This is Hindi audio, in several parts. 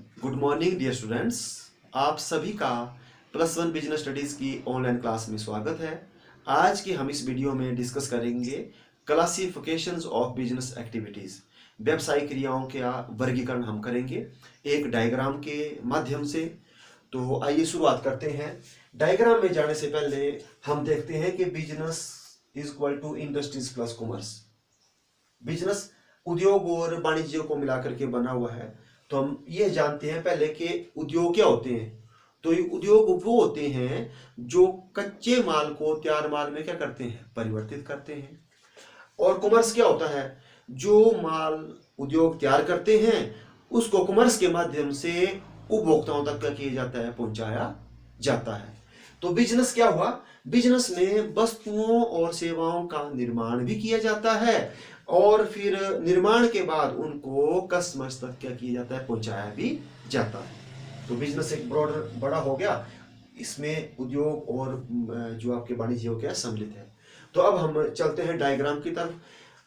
Good morning dear students. आप सभी का +1 बिजनेस स्टडीज़ की ऑनलाइन क्लास में स्वागत है। आज के हम इस वीडियो में डिस्कस करेंगे क्लासिफिकेशंस ऑफ बिजनेस एक्टिविटीज़। व्यवसायिक क्रियाओं का वर्गीकरण हम करेंगे एक डायग्राम के माध्यम से। तो आइए शुरुआत करते हैं। डायग्राम में जाने से पहले हम देखते हैं कि business is equal to industries plus commerce. Business उद्योग और वाणिज्य को मिलाकर के बना हुआ है। तो हम ये जानते हैं पहले कि उद्योग क्या होते हैं। तो ये उद्योग वो होते हैं जो कच्चे माल को तैयार माल में क्या करते हैं, परिवर्तित करते हैं। और कॉमर्स क्या होता है, जो माल उद्योग तैयार करते हैं उसको कॉमर्स के माध्यम से उपभोक्ताओं तक क्या किया जाता है, पहुंचाया जाता है। तो बिजनेस क्या हुआ, बिजनेस में वस्तुओं और सेवाओं का निर्माण भी किया जाता है और फिर निर्माण के बाद उनको कस्टमर्स तक क्या किया जाता है, पहुंचाया भी जाता है। तो बिजनेस एक ब्रॉडर बड़ा हो गया, इसमें उद्योग और जो आपके वाणिज्य हो गया सम्मिलित है। तो अब हम चलते हैं डायग्राम की तरफ।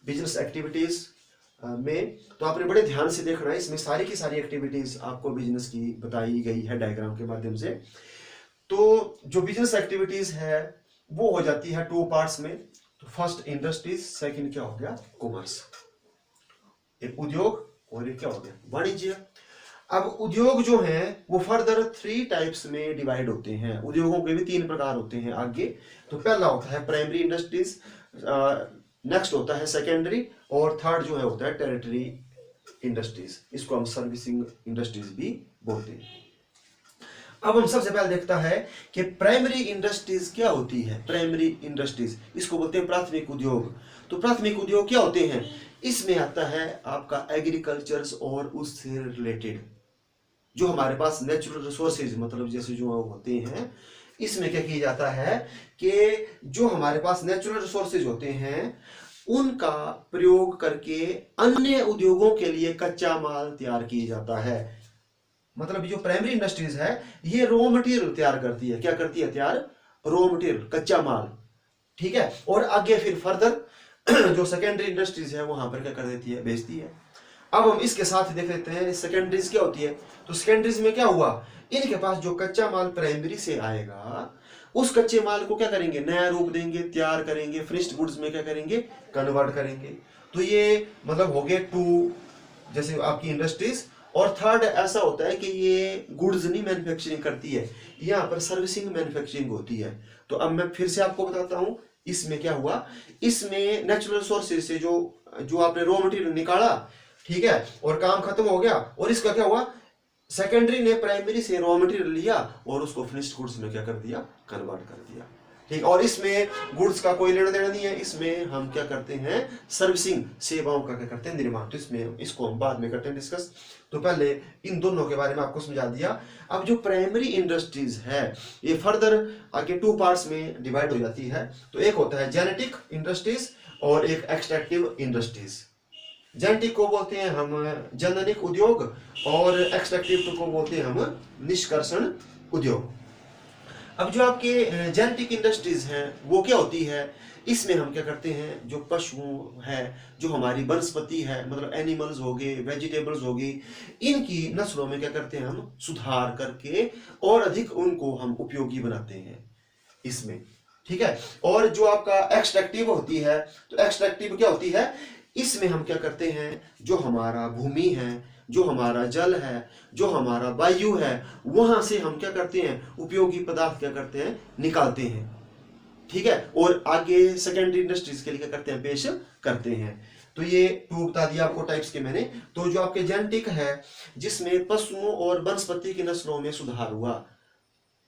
बिजनेस एक्टिविटीज में तो आपने बड़े ध्यान से देखना है, इसमें सारी की सारी एक्टिविटीज आपको बिजनेस की बताई गई है डायग्राम के माध्यम से। तो जो बिजनेस एक्टिविटीज है वो हो जाती है 2 पार्ट्स में। तो फर्स्ट इंडस्ट्रीज, सेकंड क्या हो गया, कॉमर्स। एक उद्योग और एक क्या हो गया, वाणिज्य। अब उद्योग जो है वो फर्दर 3 टाइप्स में डिवाइड होते हैं। उद्योगों के भी 3 प्रकार होते हैं आगे। तो पहला होता है प्राइमरी इंडस्ट्रीज, नेक्स्ट होता है सेकेंडरी, और थर्ड जो है होता है टेरिटरी इंडस्ट्रीज। इसको हम सर्विसिंग इंडस्ट्रीज भी बोलते हैं। अब हम सबसे पहले देखता है कि प्राइमरी इंडस्ट्रीज क्या होती है। प्राइमरी इंडस्ट्रीज इसको बोलते हैं प्राथमिक उद्योग। तो प्राथमिक उद्योग क्या होते हैं, इसमें आता है आपका एग्रीकल्चर और उससे रिलेटेड जो हमारे पास नेचुरल रिसोर्सेज, मतलब जैसे जो होते हैं, इसमें क्या किया जाता है कि जो हमारे पास नेचुरल रिसोर्सेज होते हैं उनका प्रयोग करके अन्य उद्योगों के लिए कच्चा माल तैयार किया जाता है। मतलब जो प्राइमरी इंडस्ट्रीज है ये रॉ मटेरियल तैयार करती है। क्या करती है, तैयार रॉ मटेरियल, कच्चा माल, ठीक है। और आगे फिर फर्दर जो सेकेंडरी इंडस्ट्रीज है वहां पर क्या कर देती है, बेचती है। अब हम इसके साथ देख लेते हैं सेकेंडरीज क्या होती है। तो सेकेंडरीज में क्या हुआ, इनके पास जो कच्चा माल प्राइमरी से आएगा उस कच्चे माल को क्या करेंगे, नया रूप देंगे, तैयार करेंगे, फिनिश्ड गुड्स में क्या करेंगे, कन्वर्ट करेंगे। तो ये मतलब हो गए 2 जैसे आपकी इंडस्ट्रीज। और थर्ड ऐसा होता है कि ये गुड्स नहीं मैन्युफैक्चरिंग करती है, यहाँ पर सर्विसिंग मैन्युफैक्चरिंग होती है। तो अब मैं फिर से आपको बताता हूँ इसमें क्या हुआ। इसमें नेचुरल रिसोर्सेज से जो आपने रॉ मटेरियल निकाला, ठीक है, और काम खत्म हो गया, और इसका क्या हुआ, सेकेंडरी ने प्राइमरी से रॉ मटेरियल लिया और उसको फिनिश्ड गुड्स में क्या कर दिया, कन्वर्ट कर दिया, ठीक। और इसमें गुड्स का कोई लेना देना नहीं है, इसमें हम क्या करते हैं, सर्विसिंग सेवाओं का क्या करते हैं, निर्माण। तो इसमें इसको हम बाद में करते हैं डिस्कस। तो पहले इन दोनों के बारे में आपको समझा दिया। अब जो प्राइमरी इंडस्ट्रीज है ये फर्दर आगे 2 पार्ट्स में डिवाइड हो जाती है। तो एक होता है जेनेटिक इंडस्ट्रीज और एक एक्सट्रैक्टिव इंडस्ट्रीज। जेनेटिक को बोलते हैं हम जननिक उद्योग और एक्सट्रैक्टिव को बोलते हैं हम निष्कर्षण उद्योग। अब जो आपके जेनेटिक इंडस्ट्रीज हैं वो क्या होती है, इसमें हम क्या करते हैं, जो पशु है, जो हमारी वनस्पति है, मतलब एनिमल्स हो गए, वेजिटेबल्स हो गई, इनकी नस्लों में क्या करते हैं, हम सुधार करके और अधिक उनको हम उपयोगी बनाते हैं इसमें, ठीक है। और जो आपका एक्सट्रैक्टिव होती है, तो एक्सट्रैक्टिव क्या होती है, इसमें हम क्या करते हैं, जो हमारा भूमि है, जो हमारा जल है, जो हमारा वायु है, वहां से हम क्या करते हैं, उपयोगी पदार्थ क्या करते हैं, निकालते हैं, ठीक है। और आगे सेकेंडरी इंडस्ट्रीज के लिए क्या करते हैं, पेश करते हैं। तो ये 2 बता दिया आपको टाइप्स के मैंने। तो जो आपके जेनेटिक है जिसमें पशुओं और वनस्पति की नस्लों में सुधार हुआ,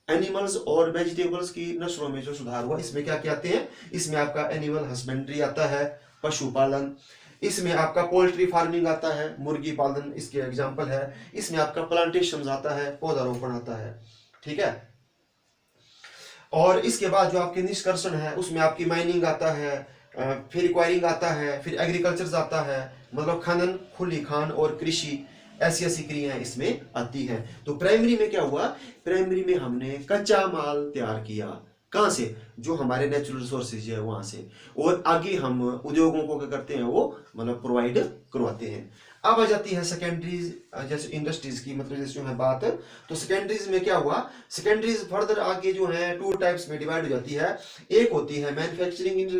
एनिमल्स और वेजिटेबल्स की नस्लों में जो सुधार हुआ, इसमें क्या क्या आते हैं, इसमें आपका एनिमल हस्बेंड्री आता है, पशुपालन। इसमें आपका पोल्ट्री फार्मिंग आता है, मुर्गी पालन इसके एग्जांपल है। इसमें आपका प्लांटेशन आता है, पौधारोपण आता है, ठीक है। और इसके बाद जो आपके निष्कर्षण है उसमें आपकी माइनिंग आता है, फिर एक्वायरिंग आता है, फिर एग्रीकल्चर आता है, मतलब खनन, खुली खान और कृषि, ऐसी ऐसी क्रियाएं इसमें आती हैं। तो प्राइमरी में क्या हुआ, प्राइमरी में हमने कच्चा माल तैयार किया, कहां से, जो हमारे नेचुरल रिसोर्सेज है वहां से, और आगे हम उद्योगों को क्या करते हैं, वो मतलब प्रोवाइड करवाते हैं। अब आ जाती है सेकेंडरीज, जैसे इंडस्ट्रीज की, मतलब जैसे जो है बात, तो सेकेंडरीज में क्या हुआ, सेकेंडरीज फर्दर आगे जो है टू टाइप्स में डिवाइड हो जाती है। एक होती है मैन्युफैक्चरिंग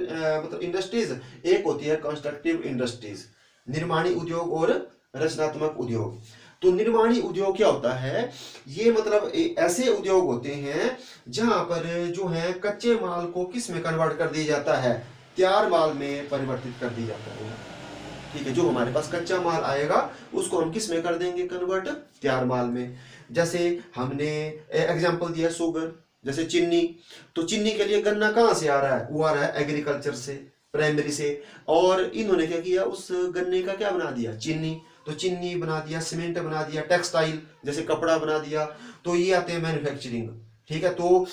मतलब इंडस्ट्रीज, एक होती है कंस्ट्रक्टिव इंडस्ट्रीज, निर्माणी उद्योग और रचनात्मक उद्योग। तो निर्माणी उद्योग क्या होता है, ये मतलब ऐसे उद्योग होते हैं जहां पर जो है कच्चे माल को किस में कन्वर्ट कर दिया जाता है, तैयार माल में परिवर्तित कर दिया जाता है। ठीक है, जो हमारे पास कच्चा माल आएगा उसको हम किस में कर देंगे कन्वर्ट, तैयार माल में। जैसे हमने एग्जांपल दिया शुगर, जैसे चीनी, तो चीनी के लिए गन्ना कहाँ से आ रहा है, वो आ रहा है एग्रीकल्चर से, प्राइमरी से, और इन्होंने क्या किया, उस गन्ने का क्या बना दिया, चीनी। तो चीनी बना दिया, सीमेंट बना दिया, टेक्सटाइल जैसे कपड़ा बना दिया, तो ये आते हैं मैन्युफैक्चरिंग। ठीक है, तो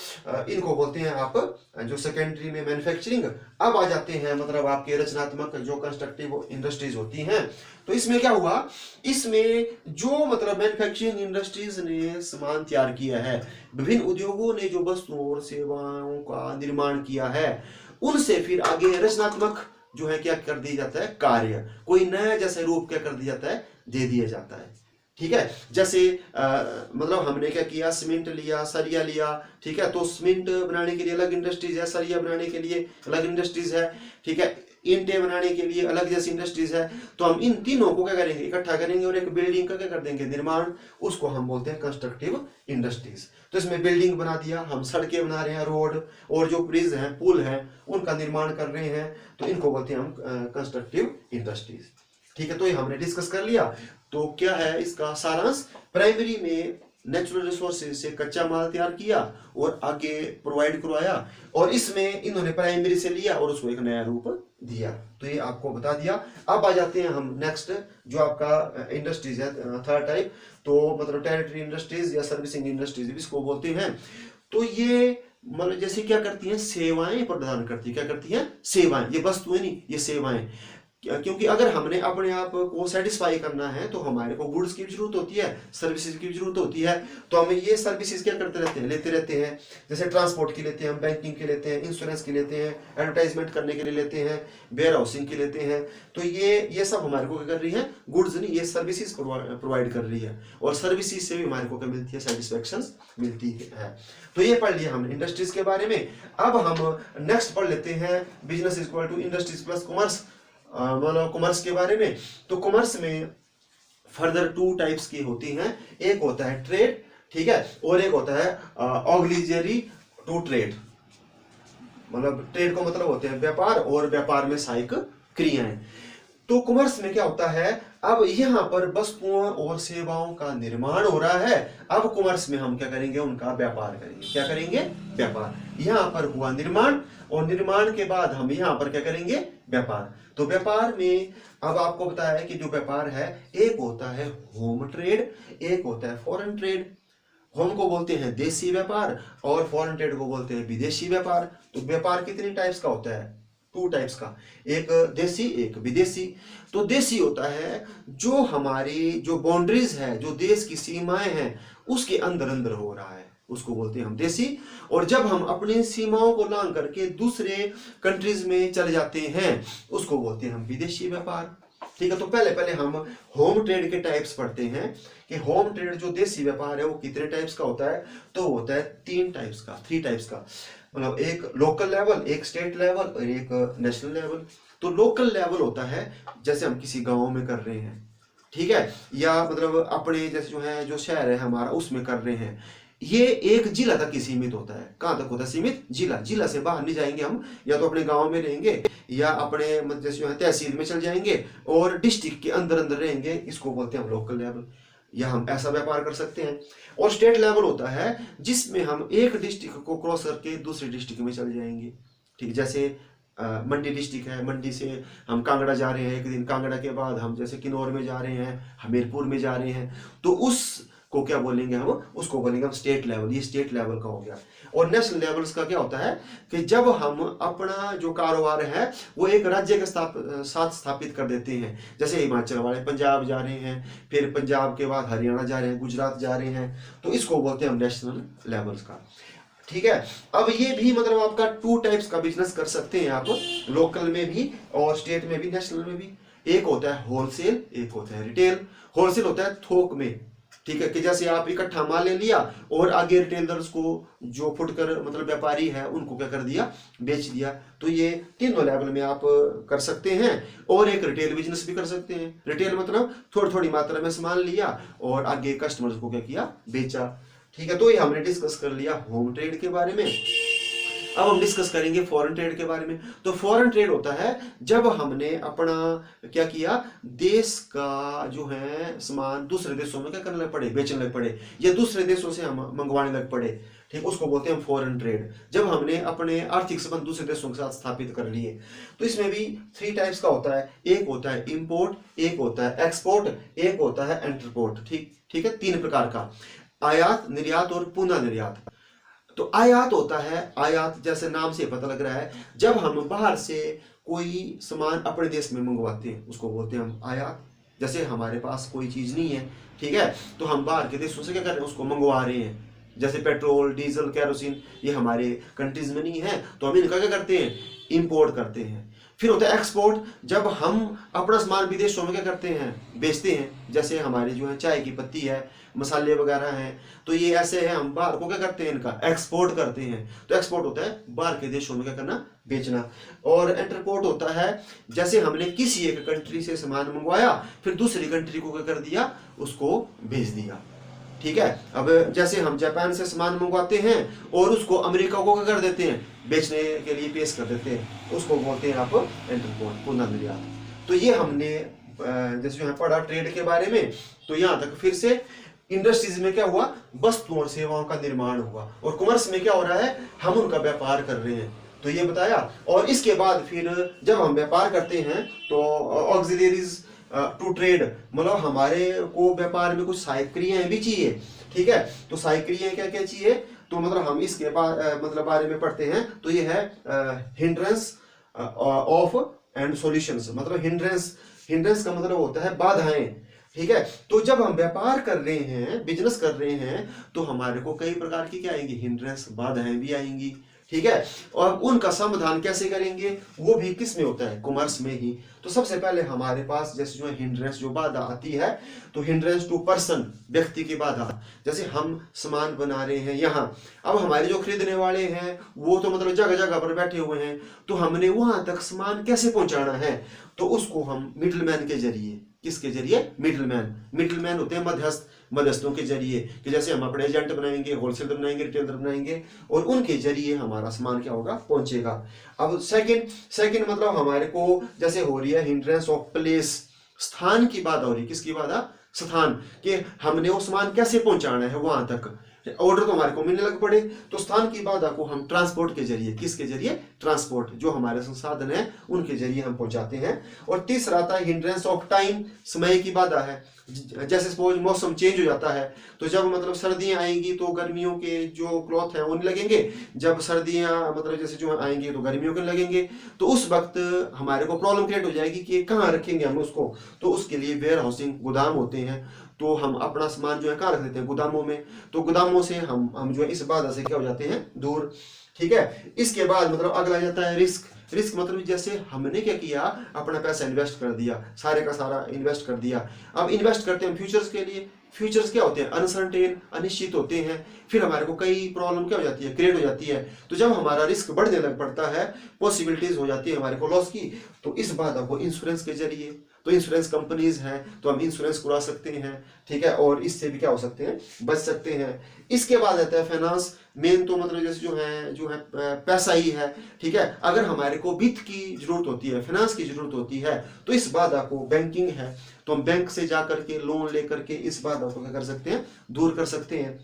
इनको बोलते हैं आप जो सेकेंडरी में मैन्युफैक्चरिंग। अब आ जाते हैं मतलब आपके रचनात्मक जो कंस्ट्रक्टिव इंडस्ट्रीज होती हैं। तो इसमें क्या हुआ, इसमें जो मतलब मैन्युफैक्चरिंग इंडस्ट्रीज ने सामान तैयार किया है, विभिन्न उद्योगों ने जो वस्तुओं और सेवाओं का निर्माण किया है, उनसे फिर आगे रचनात्मक जो है क्या कर दिया जाता है, कार्य, कोई नया जैसे रूप क्या कर दिया जाता है, दे दिया जाता है। ठीक है, जैसे मतलब हमने क्या किया, सीमेंट लिया, सरिया लिया। ठीक है, तो सीमेंट बनाने के लिए अलग इंडस्ट्रीज है, सरिया बनाने के लिए अलग इंडस्ट्रीज है। ठीक है, ईंटें बनाने के लिए अलग जैसी इंडस्ट्रीज है। तो हम इन तीनों को क्या करेंगे, इकट्ठा करेंगे और एक बिल्डिंग का क्या कर देंगे, निर्माण, उसको हम बोलते हैं कंस्ट्रक्टिव इंडस्ट्रीज। तो इसमें बिल्डिंग बना दिया, हम सड़कें बना रहे हैं, रोड और जो ब्रिज हैं, पुल हैं, उनका निर्माण कर रहे हैं, तो इनको बोलते हैं हम कंस्ट्रक्टिव इंडस्ट्रीज। ठीक है, तो ये हमने डिस्कस कर लिया। तो क्या है इसका सारांश, प्राइमरी में नेचुरल रिसोर्सेज से कच्चा माल तैयार किया और आगे प्रोवाइड करवाया, और इसमें इन्होंने प्राइमरी से लिया और उसको एक नया रूप दिया। तो ये आपको बता दिया। अब आ जाते हैं हम नेक्स्ट, जो आपका इंडस्ट्रीज है थर्ड टाइप, तो मतलब टेरिटरी इंडस्ट्रीज या सर्विसिंग इंडस्ट्रीज इसको बोलते हैं। तो ये मतलब जैसे क्या करती हैं, सेवाएं प्रदान करती है। क्या करती हैं, सेवाएं, ये वस्तुएं नहीं, ये सेवाएं। क्योंकि अगर हमने अपने आप को सेटिस्फाई करना है तो हमारे को गुड्स की जरूरत होती है, सर्विसेज की जरूरत होती है। तो हमें ये सर्विसेज क्या करते रहते हैं, लेते रहते हैं। जैसे ट्रांसपोर्ट की लेते हैं हम, बैंकिंग के लेते हैं, इंश्योरेंस की लेते हैं, एडवर्टाइजमेंट करने के लिए लेते हैं, वेयर हाउसिंग की लेते हैं। तो ये सब हमारे को क्या कर रही है, गुड्स नहीं, ये सर्विसेज प्रोवाइड कर रही है। और सर्विसेज से भी हमारे को क्या मिलती है, सेटिस्फेक्शन मिलती है। तो ये पढ़ लिया हमने इंडस्ट्रीज के बारे में। अब हम नेक्स्ट पढ़ लेते हैं business equal to industries plus commerce, मतलब कॉमर्स के बारे में। तो कॉमर्स में फर्दर टू टाइप्स की होती हैं, एक होता है ट्रेड, ठीक है, और एक होता है ऑग्लिजरी टू ट्रेड। मतलब ट्रेड को मतलब होते हैं व्यापार, और व्यापार में सहायक क्रियाएं। तो कॉमर्स में क्या होता है, अब यहाँ पर वस्तुओं और सेवाओं का निर्माण हो रहा है। अब कॉमर्स में हम क्या करेंगे, उनका व्यापार करेंगे। क्या करेंगे, व्यापार। यहाँ पर हुआ निर्माण, और निर्माण के बाद हम यहाँ पर क्या करेंगे, व्यापार। तो व्यापार में अब आपको बताया है कि जो व्यापार है, एक होता है होम ट्रेड, एक होता है फॉरेन ट्रेड। होम को बोलते हैं देसी व्यापार, और फॉरेन ट्रेड को बोलते हैं विदेशी व्यापार। तो व्यापार कितने टाइप्स का होता है, टू टाइप्स का, एक देसी एक विदेशी। तो देसी होता है जो हमारी जो बाउंड्रीज है, जो देश की सीमाएं हैं, उसके अंदर अंदर हो रहा है, उसको बोलते हैं हम देसी। और जब हम अपनी सीमाओं को लांघ करके दूसरे कंट्रीज में चले जाते हैं, उसको बोलते हैं हम विदेशी व्यापार। ठीक है, तो पहले हम होम ट्रेड के टाइप्स पढ़ते हैं कि होम ट्रेड जो देसी व्यापार है वो कितने टाइप्स का होता है। तो होता है तीन टाइप्स का, थ्री टाइप्स का। मतलब एक लोकल लेवल, एक स्टेट लेवल और एक नेशनल लेवल। तो लोकल लेवल होता है जैसे हम किसी गांव में कर रहे हैं, ठीक है, या मतलब अपने जैसे जो है जो शहर है हमारा उसमें कर रहे हैं। ये एक जिला तक ही सीमित होता है। कहाँ तक होता है सीमित, जिला। जिला से बाहर नहीं जाएंगे हम, या तो अपने गांव में रहेंगे या अपने जैसे जो है तहसील में चल जाएंगे, और डिस्ट्रिक्ट के अंदर अंदर रहेंगे, इसको बोलते हैं हम लोकल लेवल, या हम ऐसा व्यापार कर सकते हैं। और स्टेट लेवल होता है जिसमें हम एक डिस्ट्रिक्ट को क्रॉस करके दूसरे डिस्ट्रिक्ट में चले जाएंगे। ठीक, जैसे मंडी डिस्ट्रिक्ट है, मंडी से हम कांगड़ा जा रहे हैं एक दिन, कांगड़ा के बाद हम जैसे किन्नौर में जा रहे हैं, हमीरपुर में जा रहे हैं, तो उसको क्या बोलेंगे हम, उसको बोलेंगे हम स्टेट लेवल। ये स्टेट लेवल का हो गया। और नेशनल लेवल्स का क्या होता है कि जब हम अपना जो कारोबार है वो एक राज्य के साथ स्थापित कर देते हैं। जैसे हिमाचल वाले पंजाब जा रहे हैं, फिर पंजाब के बाद हरियाणा जा रहे हैं, गुजरात जा रहे हैं, तो इसको बोलते हैं हम नेशनल लेवल्स का। ठीक है, अब ये भी मतलब आपका टू टाइप्स का बिजनेस कर सकते हैं आप, लोकल में भी और स्टेट में भी, नेशनल में भी। एक होता है होलसेल, एक होता है रिटेल। होलसेल होता है थोक में, ठीक है, कि जैसे आप इकट्ठा माल ले लिया और आगे रिटेलर्स को, जो फुटकर मतलब व्यापारी है, उनको क्या कर दिया, बेच दिया। तो ये तीनों लेवल में आप कर सकते हैं। और एक रिटेल बिजनेस भी कर सकते हैं। रिटेल मतलब थोड़ी थोड़ी मात्रा में सामान लिया और आगे कस्टमर्स को क्या किया, बेचा। ठीक है, तो ये हमने डिस्कस कर लिया होम ट्रेड के बारे में। अब हम डिस्कस करेंगे फॉरेन ट्रेड के बारे में। तो फॉरेन ट्रेड होता है जब हमने अपना क्या किया, देश का जो है सामान दूसरे देशों में क्या करने लग पड़े, बेचने लग पड़े, या दूसरे देशों से हम मंगवाने लग पड़े। ठीक, उसको बोलते हैं फॉरेन ट्रेड। जब हमने अपने आर्थिक संबंध दूसरे देशों के साथ स्थापित कर लिए। तो इसमें भी 3 टाइप्स का होता है। एक होता है इंपोर्ट, एक होता है एक्सपोर्ट, एक होता है एंटरपोर्ट। ठीक है, 3 प्रकार का, आयात, निर्यात और पुनः निर्यात। तो आयात होता है, आयात जैसे नाम से पता लग रहा है, जब हम बाहर से कोई सामान अपने देश में मंगवाते हैं उसको बोलते हैं हम आयात। जैसे हमारे पास कोई चीज नहीं है, ठीक है, तो हम बाहर के देशों से क्या कर रहे हैं, उसको मंगवा रहे हैं। जैसे पेट्रोल, डीजल, केरोसिन, ये हमारे कंट्रीज में नहीं है, तो हम इनका क्या करते हैं, इंपोर्ट करते हैं। फिर होता है एक्सपोर्ट, जब हम अपना सामान विदेशों में क्या करते हैं, बेचते हैं। जैसे हमारे जो है चाय की पत्ती है, मसाले वगैरह हैं, तो ये ऐसे है, हम बाहर को क्या करते हैं, इनका एक्सपोर्ट करते हैं। तो एक्सपोर्ट होता है बाहर के देशों में क्या करना, बेचना। और एंटरपोर्ट होता है जैसे हमने किसी एक कंट्री से सामान मंगवाया, फिर दूसरी कंट्री को क्या कर दिया, उसको भेज दिया। ठीक है, अब जैसे हम जापान से सामान मंगवाते हैं और उसको अमेरिका को क्या कर देते हैं, बेचने के लिए पेश कर देते हैं, उसको बोलते हैं आप एंटरपोर्ट, पुनः निर्यात। तो ये हमने जैसे जो है पढ़ा ट्रेड के बारे में। तो यहाँ तक फिर से इंडस्ट्रीज में क्या हुआ, वस्तुओं और सेवाओं का निर्माण हुआ, और कॉमर्स में क्या हो रहा है, हम उनका व्यापार कर रहे हैं। तो ये बताया। और इसके बाद फिर जब हम व्यापार करते हैं तो ऑक्सिलरीज टू ट्रेड, मतलब हमारे को व्यापार में कुछ सहायक क्रियाएं भी चाहिए। ठीक है, तो सहायक क्रियाएं क्या क्या चाहिए, तो मतलब हम इसके बाद मतलब बारे में पढ़ते हैं। तो ये है हिंड्रेंस ऑफ एंड सॉल्यूशंस। मतलब हिंड्रेंस का मतलब होता है बाधाएं। ठीक है, तो जब हम व्यापार कर रहे हैं, बिजनेस कर रहे हैं, तो हमारे को कई प्रकार की क्या आएंगी, हिंड्रेंस, बाधाएं भी आएंगी। ठीक है, और उनका समाधान कैसे करेंगे, वो भी किस में होता है, कॉमर्स में ही। तो सबसे पहले हमारे पास जैसे जो हिंड्रेंस, जो बाधा आती है, तो हिंड्रेंस टू पर्सन, व्यक्ति की बाधा। जैसे हम सामान बना रहे हैं यहाँ, अब हमारे जो खरीदने वाले हैं वो तो मतलब जगह जगह पर बैठे हुए हैं, तो हमने वहां तक सामान कैसे पहुंचाना है, तो उसको हम मिडलमैन के जरिए, किसके जरिए, मिडलमैन होते हैं मध्यस्थों के जरिए, कि जैसे हम अपने एजेंट बनाएंगे, होलसेलर बनाएंगे, रिटेलर बनाएंगे, और उनके जरिए हमारा सामान क्या होगा, पहुंचेगा। अब सेकंड मतलब हमारे को जैसे हो रही है हिंड्रेंस ऑफ प्लेस, स्थान की बाधा हो रही है। किसकी बाधा, स्थान, कि हमने वो सामान कैसे पहुंचाना है वहां तक, ऑर्डर तो हमारे को मिलने लग पड़े। तो स्थान की बाधा को हम ट्रांसपोर्ट के जरिए, किसके जरिए, ट्रांसपोर्ट, जो हमारे संसाधन है उनके जरिए हम पहुंचाते हैं। और तीसरा आता है हिंड्रेंस ऑफ टाइम, समय की बाधा है। जैसे सपोज मौसम चेंज हो जाता है, तो जब मतलब सर्दियां आएंगी तो गर्मियों के जो क्लॉथ है वो नहीं लगेंगे, जब सर्दियां मतलब जैसे जो आएंगी तो गर्मियों के लगेंगे, तो उस वक्त हमारे को प्रॉब्लम क्रिएट हो जाएगी कि कहाँ रखेंगे हम उसको। तो उसके लिए वेयर हाउसिंग, गोदाम होते हैं, तो हम अपना सामान जो है कहाँ रख देते हैं, गोदामों में। तो गोदामों से हम जो है इस बाधा से क्या हो जाते हैं, दूर। ठीक है, इसके बाद मतलब अगला जाता है रिस्क मतलब जैसे हमने क्या किया, अपना पैसा इन्वेस्ट कर दिया, सारे का सारा इन्वेस्ट कर दिया। अब इन्वेस्ट करते हैं फ्यूचर्स के लिए। फ्यूचर्स क्या होते हैं, अनसर्टेन, अनिश्चित होते हैं। फिर हमारे को कई प्रॉब्लम क्या हो जाती है, क्रिएट हो जाती है। तो जब हमारा रिस्क बढ़ने लग पड़ता है, पॉसिबिलिटीज हो जाती है हमारे को लॉस की, तो इस बाधा को इंश्योरेंस के जरिए, तो इंश्योरेंस कंपनीज हैं तो हम इंश्योरेंस करा सकते हैं। ठीक है, और इससे भी क्या हो सकते हैं, बच सकते हैं। इसके बाद आता है फाइनेंस, मेन तो मतलब जैसे जो है पैसा ही है। ठीक है, अगर हमारे को वित्त की जरूरत होती है, फाइनेंस की जरूरत होती है, तो इस बाधा को, बैंकिंग है तो हम बैंक से जाकर के लोन लेकर के इस बाधा को क्या कर सकते हैं, दूर कर सकते हैं।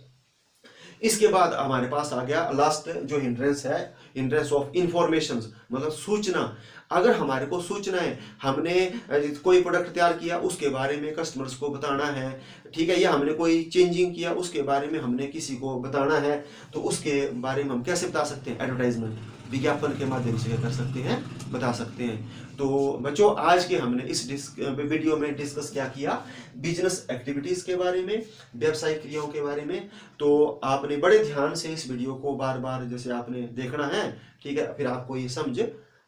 इसके बाद हमारे पास आ गया लास्ट जो हिंड्रेंस है, हिंड्रेंस ऑफ इंफॉर्मेशन, मतलब सूचना। अगर हमारे को सूचना है, हमने कोई प्रोडक्ट तैयार किया उसके बारे में कस्टमर्स को बताना है, ठीक है, या हमने कोई चेंजिंग किया उसके बारे में हमने किसी को बताना है, तो उसके बारे में हम कैसे बता सकते हैं, एडवर्टाइजमेंट, विज्ञापन के माध्यम से क्या कर सकते हैं, बता सकते हैं। तो बच्चों, आज के हमने इस वीडियो में डिस्कस क्या किया, बिजनेस एक्टिविटीज के बारे में, व्यवसायिक क्रियाओं के बारे में। तो आपने बड़े ध्यान से इस वीडियो को बार बार जैसे आपने देखना है, ठीक है, फिर आपको ये समझ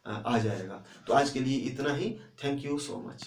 आ जाएगा। तो आज के लिए इतना ही। Thank you so much.